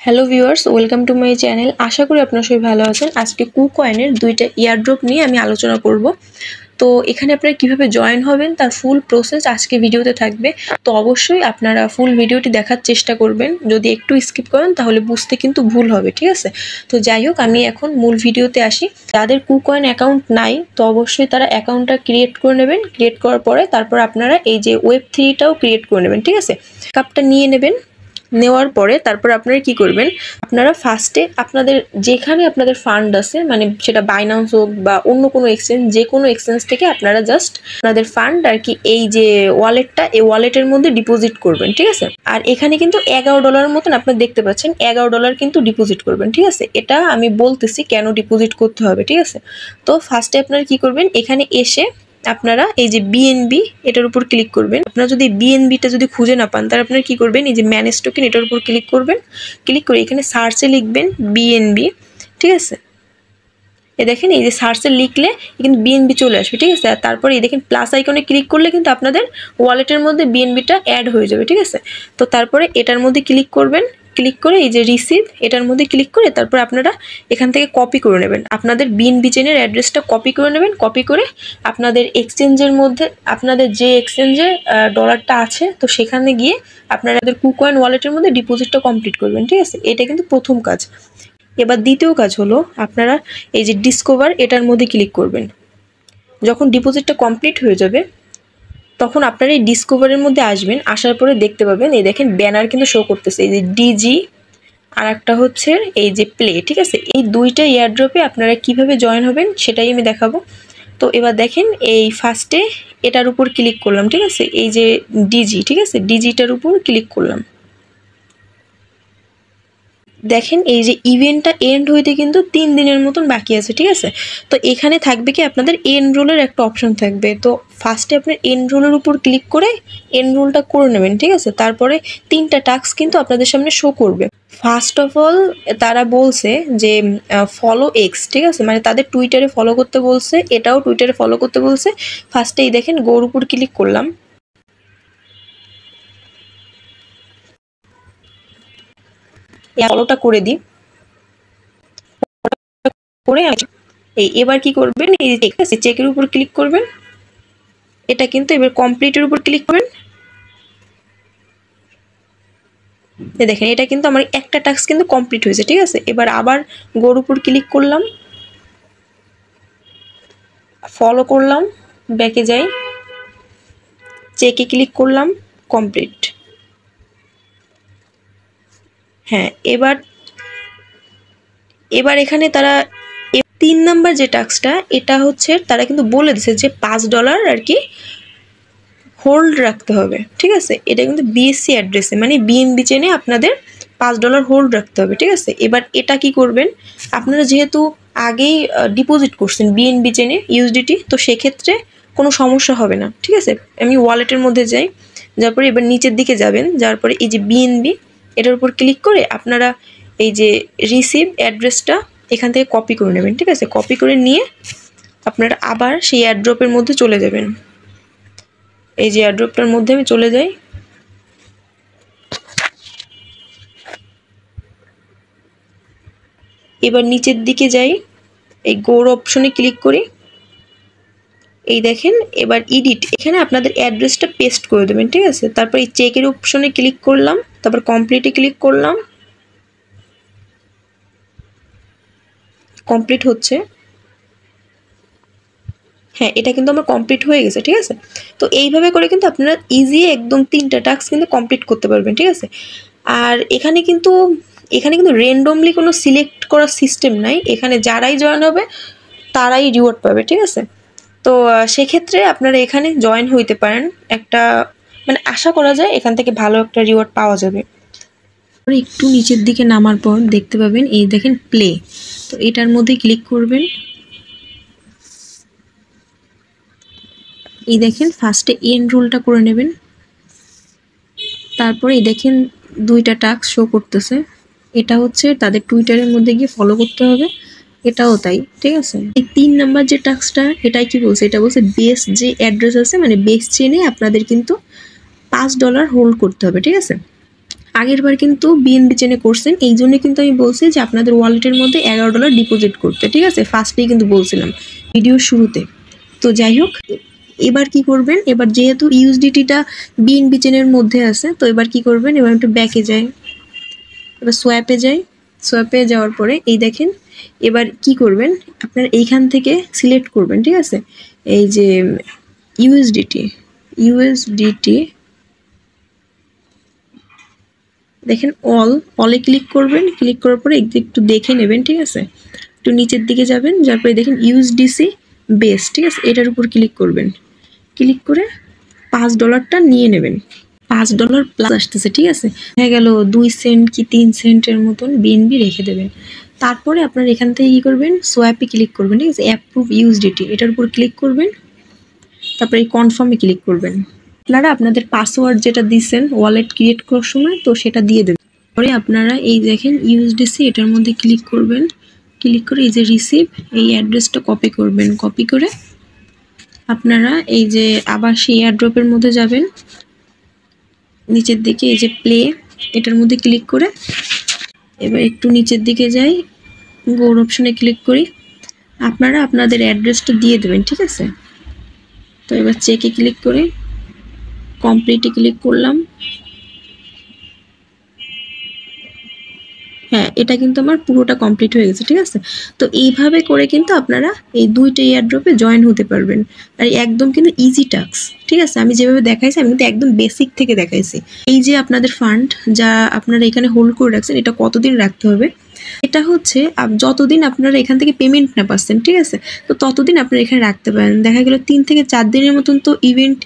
Hello viewers, welcome to my channel. আশা করি আপনারা সবাই ভালো আছেন। আজকে কুকয়েনের দুইটা ইয়ারড্রপ নিয়ে আমি আলোচনা করব। তো এখানে আপনারা কিভাবে জয়েন হবেন তার ফুল প্রসেস আজকে ভিডিওতে থাকবে। তো অবশ্যই আপনারা ফুল ভিডিওটি দেখার চেষ্টা করবেন। যদি একটু স্কিপ করেন তাহলে বুঝতে কিন্তু ভুল হবে, ঠিক আছে? তো যাই হোক, আমি এখন মূল ভিডিওতে আসি। যাদের কুকয়েন অ্যাকাউন্ট নাই তো অবশ্যই তারা অ্যাকাউন্টটা ক্রিয়েট করে নেবেন। ক্রিয়েট করার পরে তারপর আপনারা এই যে ওয়েব3টাও ক্রিয়েট করে নেবেন, ঠিক আছে? কাপটা নিয়ে নেবেন। নেওয়ার পরে তারপর আপনারা কি করবেন, আপনারা ফার্স্টে আপনাদের যেখানে আপনাদের ফান্ড আছে, মানে সেটা বাইন্যান্স হোক বা অন্য কোনো এক্সচেঞ্জ, যে কোনো এক্সচেঞ্জ থেকে আপনারা জাস্ট আপনাদের ফান্ড আর কি এই যে ওয়ালেটটা, এই ওয়ালেটের মধ্যে ডিপোজিট করবেন, ঠিক আছে? আর এখানে কিন্তু $11 মতন আপনারা দেখতে পাচ্ছেন, $11 কিন্তু ডিপোজিট করবেন, ঠিক আছে? এটা আমি বলতেছি কেন ডিপোজিট করতে হবে, ঠিক আছে? তো ফার্স্টে আপনারা কি করবেন, এখানে এসে আপনারা এই যে বিএনবি এটার উপর ক্লিক করবেন। আপনারা যদি বিএনবিটা যদি খুঁজে না পান তাহলে আপনারা কি করবেন, এই যে ম্যানেজ টোকেন এটার উপর ক্লিক করবেন। ক্লিক করে এখানে সার্চে লিখবেন বিএনবি, ঠিক আছে? এ দেখেন এই যে সার্চে লিখলে কিন্তু বিএনবি চলে আসবে, ঠিক আছে? আর তারপরে এই দেখেন প্লাস আইকনে ক্লিক করলে কিন্তু আপনাদের ওয়ালেটের মধ্যে বিএনবিটা অ্যাড হয়ে যাবে, ঠিক আছে? তো তারপরে এটার মধ্যে ক্লিক করবেন। ক্লিক করে এই যে রিসিভ এটার মধ্যে ক্লিক করে তারপর আপনারা এখান থেকে কপি করে নেবেন। আপনাদের বিএনবি চেনের অ্যাড্রেসটা কপি করে নেবেন। কপি করে আপনাদের এক্সচেঞ্জের মধ্যে, আপনাদের যে এক্সচেঞ্জে ডলারটা আছে তো সেখানে গিয়ে আপনারা কুকয়েন ওয়ালেটের মধ্যে ডিপোজিটটা কমপ্লিট করবেন, ঠিক আছে? এটা কিন্তু প্রথম কাজ। এবার দ্বিতীয় কাজ হলো আপনারা এই যে ডিসকভার এটার মধ্যে ক্লিক করবেন। যখন ডিপোজিটটা কমপ্লিট হয়ে যাবে তখন আপনারা এই ডিসকভারের মধ্যে আসবেন। আসার পরে দেখতে পাবেন এই দেখেন ব্যানার কিন্তু শো করতেছে, এই যে ডিজি আর একটা হচ্ছে এই যে প্লে, ঠিক আছে? এই দুইটা এয়ারড্রপে আপনারা কিভাবে জয়েন হবেন সেটাই আমি দেখাবো। তো এবার দেখেন এই ফার্স্টে এটার উপর ক্লিক করলাম, ঠিক আছে? এই যে ডিজি, ঠিক আছে? ডিজিটার উপর ক্লিক করলাম। দেখেন এই যে ইভেন্টটা এন্ড হইতে কিন্তু 3 দিনের মতন বাকি আছে, ঠিক আছে? তো এখানে থাকবে কি আপনাদের এনরোলের একটা অপশন থাকবে। তো ফার্স্টে আপনার এনরোলের উপর ক্লিক করে এনরোলটা করে নেবেন, ঠিক আছে? তারপরে 3টা টাস্ক কিন্তু আপনাদের সামনে শো করবে। ফার্স্ট অফ অল তারা বলছে যে ফলো এক্স, ঠিক আছে? মানে তাদের টুইটারে ফলো করতে বলছে, এটাও টুইটারে ফলো করতে বলছে। ফার্স্টে এই দেখেন গোর উপর ক্লিক করলাম। ফলোটা করে দিই। করে এবার কি করবেন, এই যে চেকের উপর ক্লিক করবেন। এটা কিন্তু এবার কমপ্লিটের উপর ক্লিক করবেন। দেখেন এটা কিন্তু আমার একটা টাস্ক কিন্তু কমপ্লিট হয়েছে, ঠিক আছে? এবার আবার গোর উপর ক্লিক করলাম, ফলো করলাম, ব্যাকে যাই, চেকে ক্লিক করলাম, কমপ্লিট। হ্যাঁ, এবার এখানে তারা 3 নাম্বার যে টাস্কটা, এটা হচ্ছে তারা কিন্তু বলে দিছে যে $5 আর কি হোল্ড রাখতে হবে, ঠিক আছে? এটা কিন্তু বিএসসি অ্যাড্রেসে, মানে বিএনবি চেনে আপনাদের $5 হোল্ড রাখতে হবে, ঠিক আছে? এবার এটা কি করবেন, আপনারা যেহেতু আগেই ডিপোজিট করছেন বিএনবি চেনে ইউএসডিটি, তো সেক্ষেত্রে কোনো সমস্যা হবে না, ঠিক আছে? আমি ওয়ালেটের মধ্যে যাই, যার পরে এবার নিচের দিকে যাবেন, যার পরে এই যে বিএনবি এটার উপর ক্লিক করে আপনারা এই যে রিসিভ অ্যাড্রেসটা এখান থেকে কপি করে নেবেন, ঠিক আছে? কপি করে নিয়ে আপনারা আবার সেই এয়ারড্রপের মধ্যে চলে যাবেন। এই যে এয়ারড্রপটার মধ্যে আমি চলে যাই। এবার নিচের দিকে যাই, এই গোর অপশনে ক্লিক করি। এই দেখেন এবার এডিট, এখানে আপনাদের অ্যাড্রেসটা পেস্ট করে দেবেন, ঠিক আছে? তারপর এই চেকের অপশনে ক্লিক করলাম, তারপর কমপ্লিটে ক্লিক করলাম। কমপ্লিট হচ্ছে। হ্যাঁ, এটা কিন্তু আমার কমপ্লিট হয়ে গেছে, ঠিক আছে? তো এইভাবে করে কিন্তু আপনারা ইজি একদম 3টা টাস্ক কিন্তু কমপ্লিট করতে পারবেন, ঠিক আছে? আর এখানে কিন্তু র্যান্ডমলি কোনো সিলেক্ট করার সিস্টেম নাই। এখানে যারাই জয়েন হবে তারাই রিওয়ার্ড পাবে, ঠিক আছে? তো সেক্ষেত্রে আপনারা এখানে জয়েন হইতে পারেন। একটা মানে আশা করা যায় এখান থেকে ভালো একটা রিওয়ার্ড পাওয়া যাবে। একটু নিচের দিকে নামার পর দেখতে পাবেন এই দেখেন প্লে, তো এটার মধ্যে ক্লিক করবেন। এই দেখেন ফার্স্টে এনরোলটা করে নেবেন। তারপরে এই দেখেন 2টা টাস্ক শো করতেছে। এটা হচ্ছে তাদের টুইটারের মধ্যে গিয়ে ফলো করতে হবে, এটাও তাই, ঠিক আছে? এই 3 নাম্বার যে টাস্কটা, এটাই কি বলছে, এটা বলছে বেস যে অ্যাড্রেস আছে, মানে বেস চেনে আপনাদের কিন্তু $5 হোল্ড করতে হবে, ঠিক আছে? আগের বার কিন্তু বিএনবি চেনে করছেন, এই জন্য কিন্তু আমি বলছি যে আপনাদের ওয়ালেটের মধ্যে $11 ডিপোজিট করতে, ঠিক আছে? ফার্স্টেই কিন্তু বলছিলাম ভিডিওর শুরুতে। তো যাই হোক, এবার কি করবেন, এবার যেহেতু ইউএসডিটিটা বিএনবি চেনের মধ্যে আছে, তো এবার কি করবেন, এবার একটু ব্যাকে যাই, এবার সোয়াপে যাই। সোয়াপে যাওয়ার পরে এই দেখেন, এবার কি করবেন, আপনার এইখান থেকে সিলেক্ট করবেন, ঠিক আছে? এই যে ইউএসডিটি দেখেন, অলে ক্লিক করবেন। ক্লিক করার পরে একটু দেখে নেবেন, ঠিক আছে? একটু নিচের দিকে যাবেন, যার পরে দেখেন ইউএসডিসি বেস, ঠিক আছে? এটার উপর ক্লিক করবেন। ক্লিক করে $5টা নিয়ে নেবেন। $5 প্লাস আসতেছে, ঠিক আছে? হয়ে গেল 2 সেন্ট কি 3 সেন্টের মতন বিএনবি রেখে দেবেন। তারপরে আপনার এখান থেকে কী করবেন, সোয়াপে ক্লিক করবেন, ঠিক আছে? অ্যাপ্রুভ ইউএসডিটি এটার উপর ক্লিক করবেন। তারপরে এই কনফার্মে ক্লিক করবেন। আপনারা আপনাদের পাসওয়ার্ড যেটা দিচ্ছেন ওয়ালেট ক্রিয়েট করার সময়, তো সেটা দিয়ে দেবেন। পরে আপনারা এই দেখেন ইউএসডিসি এটার মধ্যে ক্লিক করবেন। ক্লিক করে এই যে রিসিভ, এই অ্যাড্রেসটা কপি করবেন। কপি করে আপনারা এই যে আবার সেই এয়ারড্রপের মধ্যে যাবেন, নিচের দিকে এই যে প্লে এটার মধ্যে ক্লিক করে এবার একটু নিচের দিকে যাই, গোর অপশনে ক্লিক করি। আপনারা আপনাদের অ্যাড্রেসটা দিয়ে দেবেন, ঠিক আছে? তো এবার চেকে ক্লিক করে কমপ্লিটে ক্লিক করলাম। হ্যাঁ, এটা কিন্তু আমার পুরোটা কমপ্লিট হয়ে গেছে, ঠিক আছে? তো এইভাবে করে কিন্তু আপনারা এই 2টা এয়ারড্রপে জয়েন হতে পারবেন। আর একদম কিন্তু ইজি টাস্ক, ঠিক আছে? আমি যেভাবে দেখাইছি আমি কিন্তু একদম বেসিক থেকে দেখাইছি। এই যে আপনাদের ফান্ড যা আপনারা এখানে হোল্ড করে রাখছেন, এটা কতদিন রাখতে হবে, এটা হচ্ছে যতদিন আপনারা এখান থেকে পেমেন্ট না পাচ্ছেন, ঠিক আছে? তো ততদিন আপনারা এখানে রাখতে পারেন। দেখা গেল 3 থেকে 4 দিনের মতন তো ইভেন্ট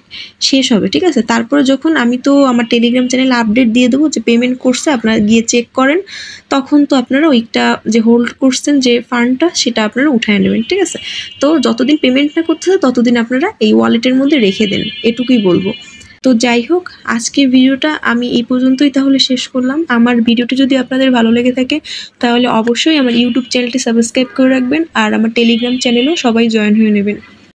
শেষ হবে, ঠিক আছে? তারপরে যখন আমি তো আমার টেলিগ্রাম চ্যানেলে আপডেট দিয়ে দেবো যে পেমেন্ট করছে, আপনারা গিয়ে চেক করেন, তখন তো আপনারা ওইটা যে হোল্ড করছেন যে ফান্ডটা সেটা আপনারা উঠায় নেবেন, ঠিক আছে? তো যতদিন পেমেন্ট না করতেছে ততদিন আপনারা এই ওয়ালেটের মধ্যে রেখে দেন, এটুকুই বলবো। তো যাই হোক, আজকের ভিডিওটা আমি এই পর্যন্তই তাহলে শেষ করলাম। আমার ভিডিওটি যদি আপনাদের ভালো লেগে থাকে তাহলে অবশ্যই আমার ইউটিউব চ্যানেলটি সাবস্ক্রাইব করে রাখবেন, আর আমার টেলিগ্রাম চ্যানেলেও সবাই জয়েন হয়ে নেবেন।